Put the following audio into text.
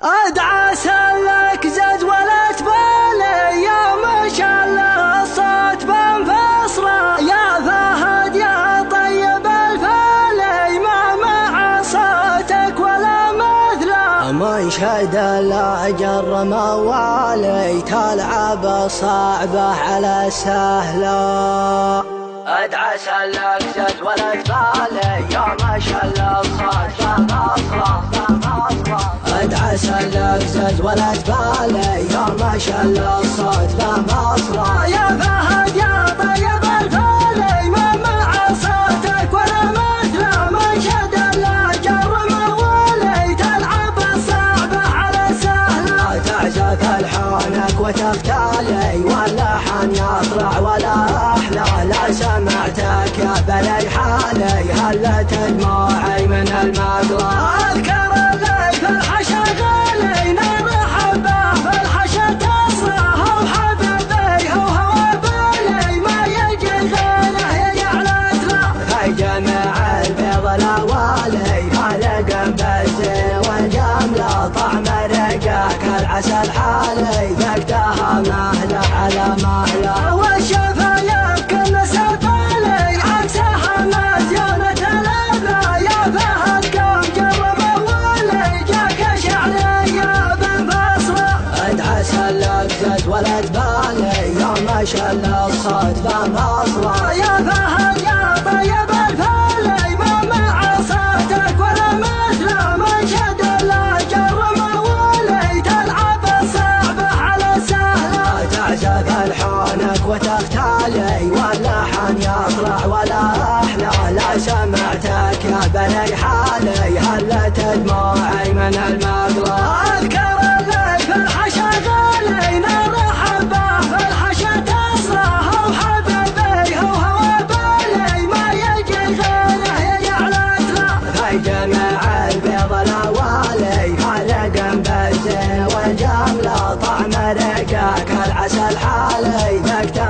ادعى سلك جدولة بالي يا ما شاء الله الصوت بانفصله يا فهد يا طيب الفالي ما مع صوتك ولا مثله من شهد الاجر موالي تلعب صعبه على سهله ادعى سلك جدولة بالي يا ما شاء الله الصوت بانفصله ادعى سلك جدولة بالي يا ما شاء الله الصوت بانفصله يا فهد يا طيب الفالي ما مع صوتك ولا مثله من شد الاجر موالي تلعب الصعبه على سهله تعزف الحانك وتختالي واللحن يطلع ولا احلى لا سمعتك يا بلي حالي هلت دموعي من المقلى اذكر اللي في الحشا غالي نرحب به في الحشا تصرخ وحبيبي هو بالي ما يجي غيره يجعلت له في جميع البيض الاوالي خالق بالزين والجمله طعم رقاك العسل حالي ذقتها مهله على مهله والشفايف كل سطالي عكسها مزيونة الابله يا فهد قوم جرب اولي جاك شعريه بانفصله ادعى سلك جدولة بالي يا ما شاء الله الصوت بانفصله يا فهد يا طيب الفالي ما مع صوتك ولا مثله من شد الاجر موالي تلعب الصعبه على سهله تعزف الحانك وتختالي واللحن يطلع ولا احلى لا سمعتك يا بني حالي هلت دموعي من المقلى اذكر اللي في الحشا غالي نرحب به في الحشا تصرخ وحبيبي هو بالي ما يجي غيره يجعلت له في جميع البيض الاوالي خالق بالزين والجمله طعم رقاك العسل حالي ذقتها